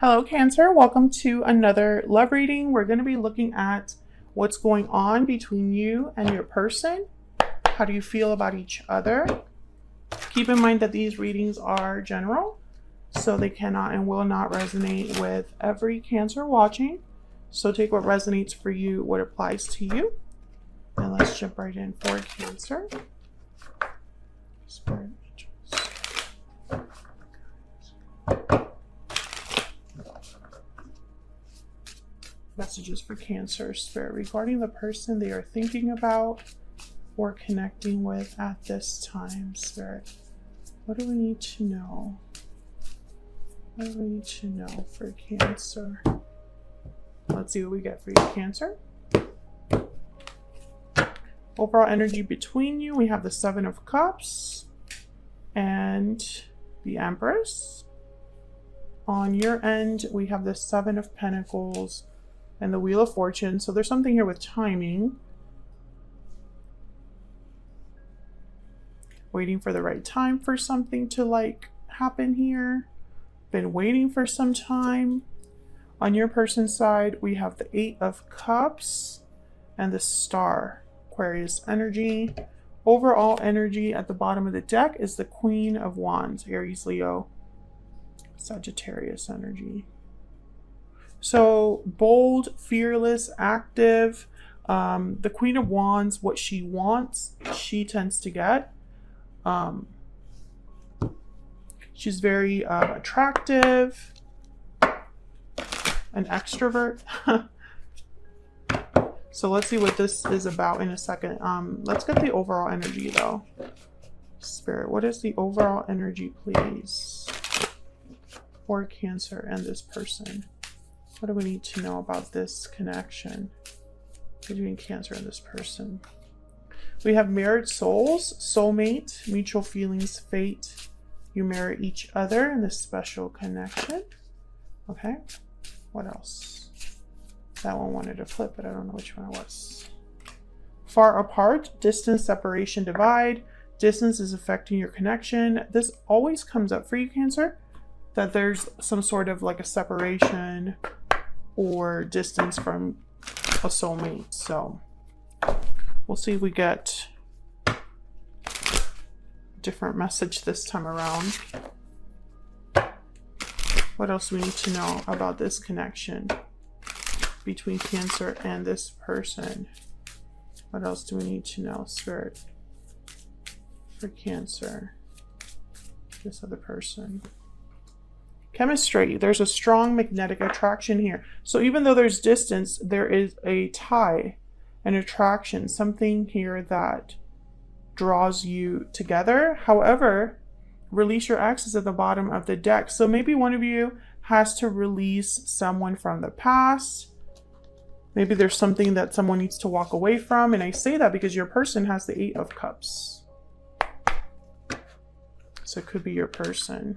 Hello, Cancer. Welcome to another love reading. We're going to be looking at what's going on between you and your person. How do you feel about each other? Keep in mind that these readings are general, so they cannot and will not resonate with every Cancer watching. So take what resonates for you, what applies to you. And let's jump right in for Cancer. Spirit. Messages for Cancer Spirit regarding the person they are thinking about or connecting with at this time. Spirit, what do we need to know? What do we need to know for Cancer? Let's see what we get for you, Cancer. Overall energy between you, we have the Seven of Cups and the Empress. On your end, we have the Seven of Pentacles and the Wheel of Fortune. So there's something here with timing. Waiting for the right time for something to happen here. Been waiting for some time. On your person's side, we have the Eight of Cups and the Star. Aquarius energy. Overall energy at the bottom of the deck is the Queen of Wands. Aries, Leo, Sagittarius energy. So bold, fearless, active. The Queen of Wands, what she wants, she tends to get. She's very attractive, an extrovert. So let's see what this is about in a second. Let's get the overall energy though. Spirit, what is the overall energy, please, for Cancer and this person? What do we need to know about this connection between Cancer and this person? We have mirrored souls, soulmate, mutual feelings, fate. You mirror each other in this special connection. Okay, what else? That one wanted to flip, but I don't know which one it was. Far apart, distance, separation, divide. Distance is affecting your connection. This always comes up for you, Cancer, that there's some sort of a separation or distance from a soulmate. So we'll see if we get a different message this time around. What else do we need to know about this connection between Cancer and this person? What else do we need to know, Spirit, for Cancer, this other person? Chemistry, there's a strong magnetic attraction here. So even though there's distance, there is a tie, an attraction, something here that draws you together. However, release your ex is at the bottom of the deck. So maybe one of you has to release someone from the past. Maybe there's something that someone needs to walk away from. And I say that because your person has the Eight of Cups. So it could be your person.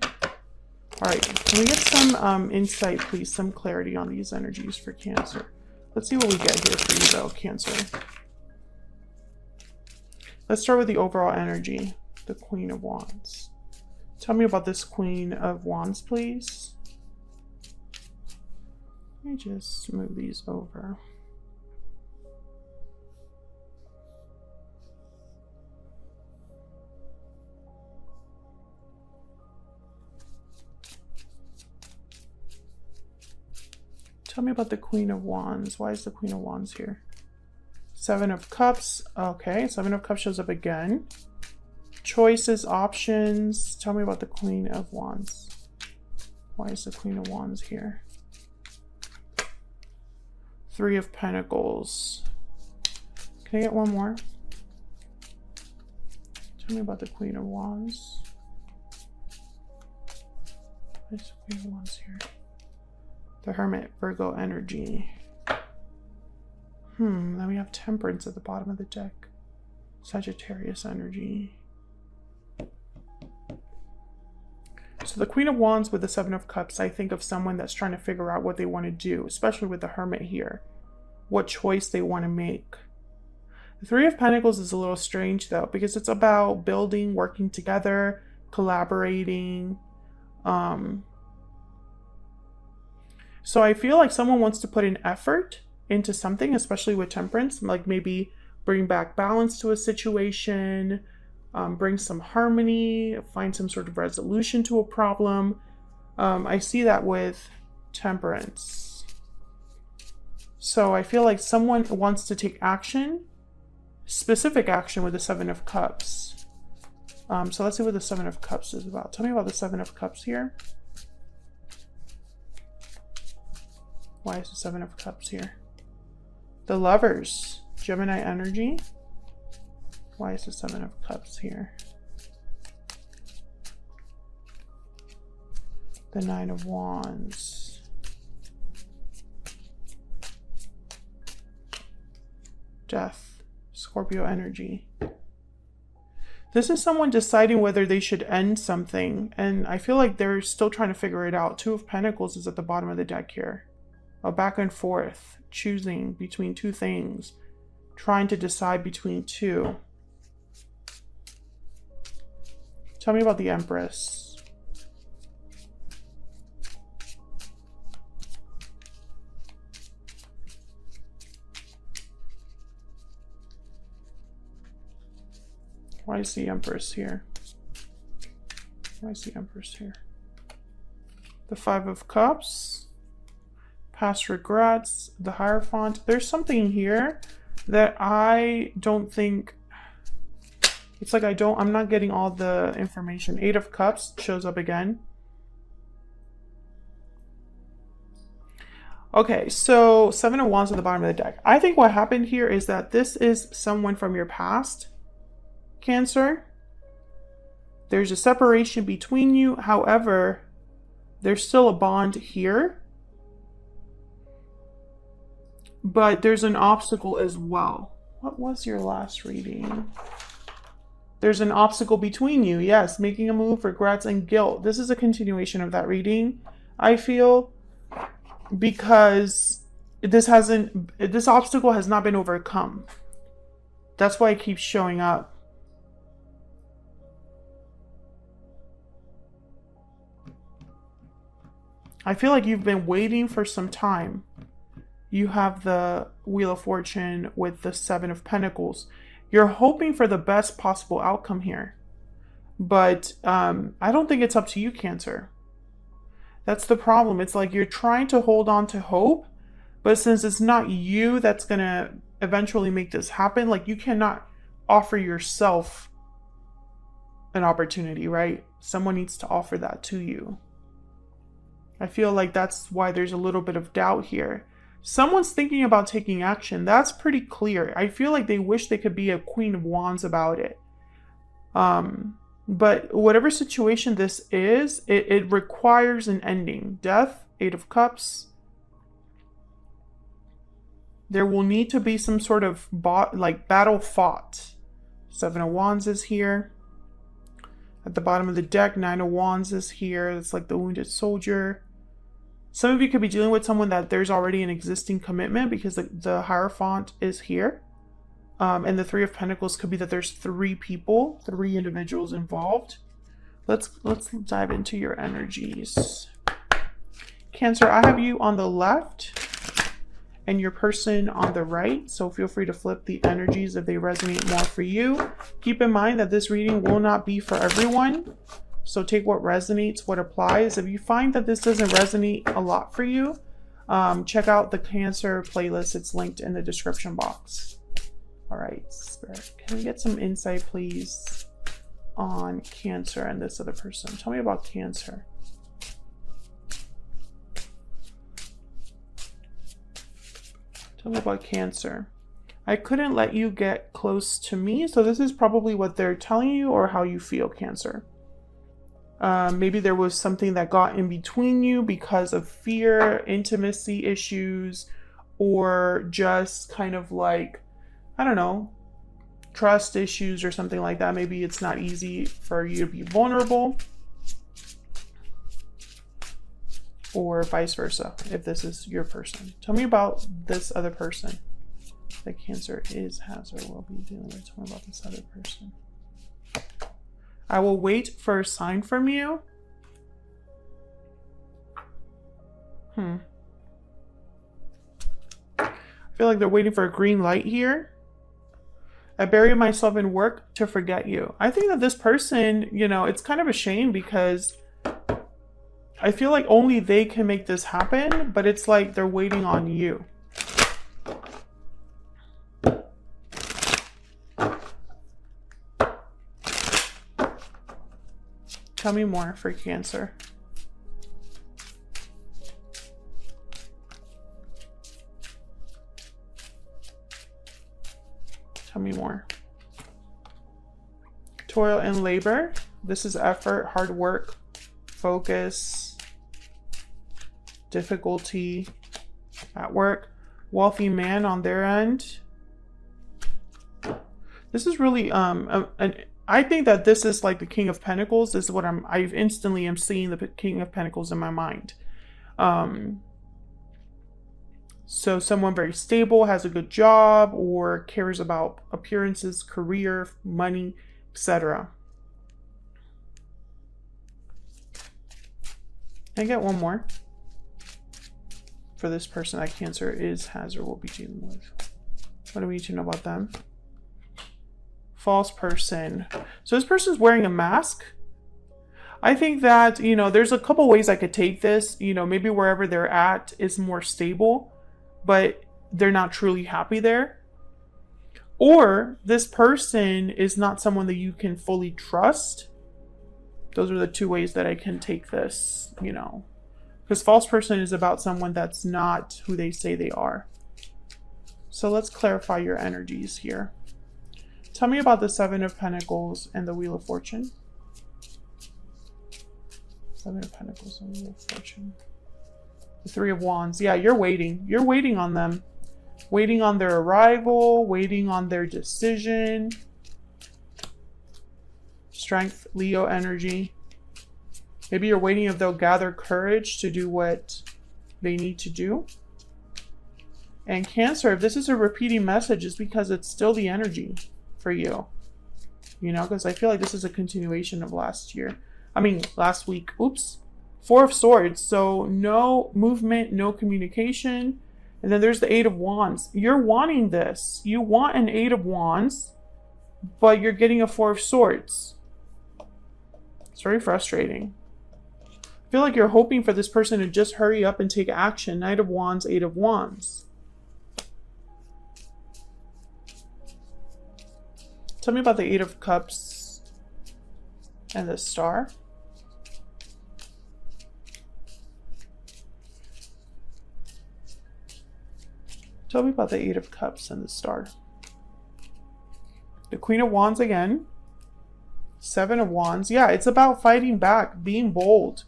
All right, can we get some insight, please, some clarity on these energies for Cancer? Let's see what we get here for you, though, Cancer. Let's start with the overall energy, the Queen of Wands. Tell me about this Queen of Wands, please. Let me just move these over. Tell me about the Queen of Wands. Why is the Queen of Wands here? Seven of Cups. Okay, Seven of Cups shows up again. Choices, options. Tell me about the Queen of Wands. Why is the Queen of Wands here? Three of Pentacles. Can I get one more? Tell me about the Queen of Wands. Why is the Queen of Wands here? The Hermit, Virgo energy. Then we have Temperance at the bottom of the deck. Sagittarius energy. So the Queen of Wands with the Seven of Cups, I think of someone that's trying to figure out what they want to do, especially with the Hermit here. What choice they want to make. The Three of Pentacles is a little strange though, because it's about building, working together, collaborating, So I feel like someone wants to put an effort into something, especially with temperance, like maybe bring back balance to a situation, bring some harmony, find some sort of resolution to a problem. I see that with temperance. So I feel like someone wants to take action, specific action with the Seven of Cups. So let's see what the Seven of Cups is about. Tell me about the Seven of Cups here. Why is the Seven of Cups here? The Lovers, Gemini energy. Why is the Seven of Cups here? The Nine of Wands. Death, Scorpio energy. This is someone deciding whether they should end something, and I feel like they're still trying to figure it out. Two of Pentacles is at the bottom of the deck here. A back and forth, choosing between two things, trying to decide between two. Tell me about the Empress. Why is the Empress here? Why is the Empress here? The Five of Cups. Past regrets, the Hierophant. There's something here that I don't think, it's like I'm not getting all the information. Eight of Cups shows up again. Okay, so Seven of Wands at the bottom of the deck. I think what happened here is that this is someone from your past, Cancer. There's a separation between you. However, there's still a bond here. But there's an obstacle as well. What was your last reading? There's an obstacle between you. Yes, making a move, regrets, and guilt. This is a continuation of that reading, I feel, because this obstacle has not been overcome. That's why it keeps showing up. I feel like you've been waiting for some time. You have the Wheel of Fortune with the Seven of Pentacles. You're hoping for the best possible outcome here. But I don't think it's up to you, Cancer. That's the problem. It's like you're trying to hold on to hope, but since it's not you that's going to eventually make this happen, like you cannot offer yourself an opportunity, right? Someone needs to offer that to you. I feel like that's why there's a little bit of doubt here. Someone's thinking about taking action. That's pretty clear. I feel like they wish they could be a Queen of Wands about it. But whatever situation this is, it requires an ending. Death, Eight of Cups. There will need to be some sort of battle fought. Seven of Wands is here. At the bottom of the deck, Nine of Wands is here. It's like the wounded soldier. Some of you could be dealing with someone that there's already an existing commitment because the Hierophant is here. And the Three of Pentacles could be that there's three individuals involved. Let's dive into your energies. Cancer, I have you on the left and your person on the right. So feel free to flip the energies if they resonate more for you. Keep in mind that this reading will not be for everyone. So take what resonates, what applies. If you find that this doesn't resonate a lot for you, check out the Cancer playlist. It's linked in the description box. All right, Spirit, can we get some insight, please, on Cancer and this other person? Tell me about Cancer. Tell me about Cancer. I couldn't let you get close to me, so this is probably what they're telling you or how you feel, Cancer. Maybe there was something that got in between you because of fear, intimacy issues, or just kind of like, I don't know, trust issues or something like that. Maybe it's not easy for you to be vulnerable, or vice versa, if this is your person. Tell me about this other person that Cancer has, or will be dealing with. Tell me about this other person. I will wait for a sign from you. I feel like they're waiting for a green light here. I bury myself in work to forget you. I think that this person, you know, it's kind of a shame because I feel like only they can make this happen, but it's like they're waiting on you. Tell me more for Cancer. Tell me more. Toil and labor. This is effort, hard work, focus, difficulty at work. Wealthy man on their end. This is really I think that this is like the King of Pentacles. This is what I instantly am seeing the King of Pentacles in my mind. So someone very stable, has a good job, or cares about appearances, career, money, etc. I get one more. For this person that Cancer is, has, or will be dealing with. What do we need to know about them? False person. So this person's wearing a mask. I think that, you know, there's a couple ways I could take this. You know, maybe wherever they're at is more stable, but they're not truly happy there. Or this person is not someone that you can fully trust. Those are the two ways that I can take this, you know. Because false person is about someone that's not who they say they are. So let's clarify your energies here. Tell me about the Seven of Pentacles and the Wheel of Fortune. Seven of Pentacles and the Wheel of Fortune. The Three of Wands. Yeah, you're waiting. You're waiting on them. Waiting on their arrival. Waiting on their decision. Strength, Leo energy. Maybe you're waiting if they'll gather courage to do what they need to do. And Cancer, if this is a repeating message, it's because it's still the energy for you. You know, because I feel like this is a continuation of last week. Oops. Four of Swords. So no movement, no communication. And then there's the Eight of Wands. You're wanting this. You want an Eight of Wands, but you're getting a Four of Swords. It's very frustrating. I feel like you're hoping for this person to just hurry up and take action. Knight of Wands, Eight of Wands. Tell me about the Eight of Cups and the Star. Tell me about the Eight of Cups and the Star. The Queen of Wands again. Seven of Wands. Yeah, it's about fighting back, being bold,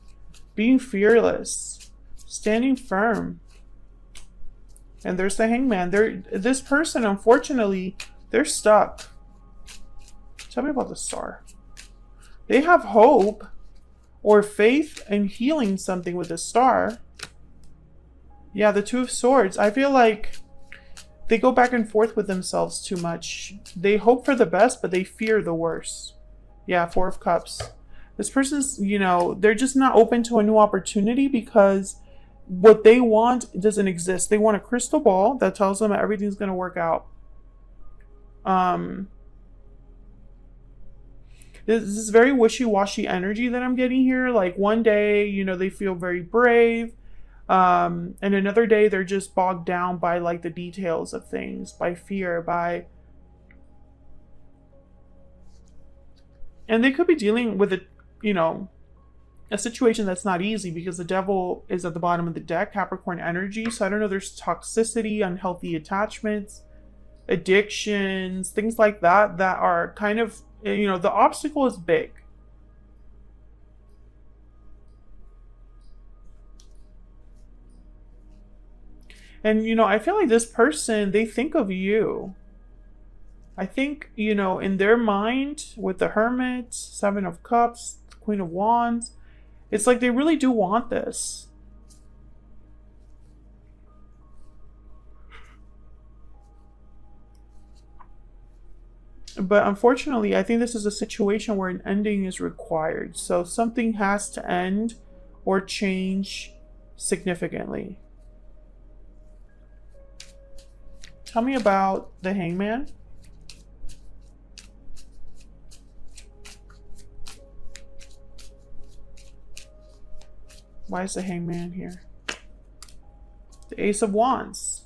being fearless, standing firm. And there's the Hangman. This person, unfortunately, they're stuck. Tell me about the Star. They have hope or faith in healing something with the Star. Yeah, the Two of Swords. I feel like they go back and forth with themselves too much. They hope for the best, but they fear the worst. Yeah, Four of Cups. This person's, you know, they're just not open to a new opportunity because what they want doesn't exist. They want a crystal ball that tells them that everything's going to work out. This is very wishy-washy energy that I'm getting here. Like one day, you know, they feel very brave. And another day they're just bogged down by like the details of things, by fear, and they could be dealing with a situation that's not easy because the Devil is at the bottom of the deck, Capricorn energy. So I don't know, there's toxicity, unhealthy attachments, addictions, things like that are kind of, you know, the obstacle is big. And, you know, I feel like this person, they think of you. I think, you know, in their mind, with the Hermit, Seven of Cups, Queen of Wands, it's like they really do want this. But unfortunately, I think this is a situation where an ending is required. So something has to end or change significantly. Tell me about the Hangman. Why is the Hangman here? The Ace of Wands.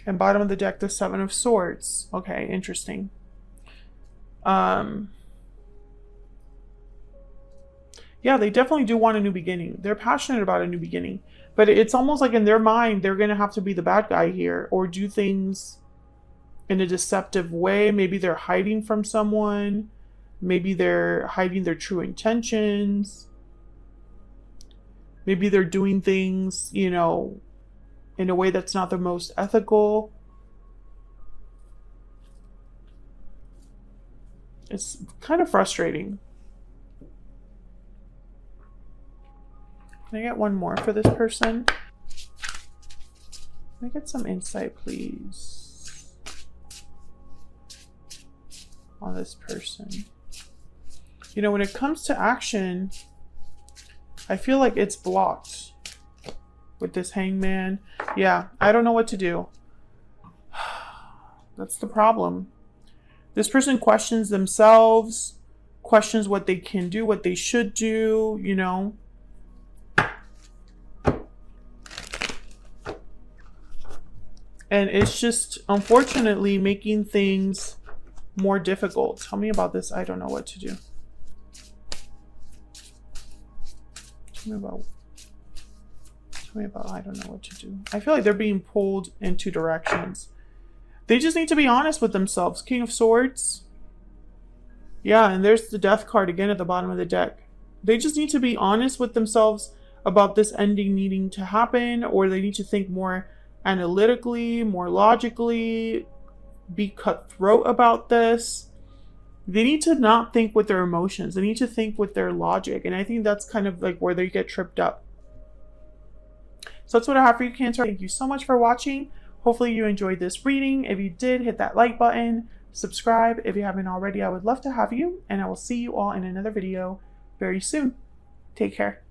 And bottom of the deck, the Seven of Swords. Okay, interesting. Yeah, they definitely do want a new beginning. They're passionate about a new beginning. But it's almost like in their mind, they're going to have to be the bad guy here or do things in a deceptive way. Maybe they're hiding from someone. Maybe they're hiding their true intentions. Maybe they're doing things, you know, in a way that's not the most ethical. It's kind of frustrating. Can I get one more for this person? Can I get some insight, please, on this person? You know, when it comes to action, I feel like it's blocked with this Hangman. Yeah, I don't know what to do. That's the problem. This person questions themselves, questions what they can do, what they should do, you know. And it's just, unfortunately, making things more difficult. Tell me about this. I don't know what to do. Tell me about I don't know what to do. I feel like they're being pulled in two directions. They just need to be honest with themselves. King of Swords. Yeah, and there's the Death card again at the bottom of the deck. They just need to be honest with themselves about this ending needing to happen, or they need to think more analytically, more logically, be cutthroat about this. They need to not think with their emotions. They need to think with their logic. And I think that's kind of like where they get tripped up. So that's what I have for you, Cancer. Thank you so much for watching. Hopefully you enjoyed this reading. If you did, hit that like button, subscribe if you haven't already. I would love to have you, and I will see you all in another video very soon. Take care.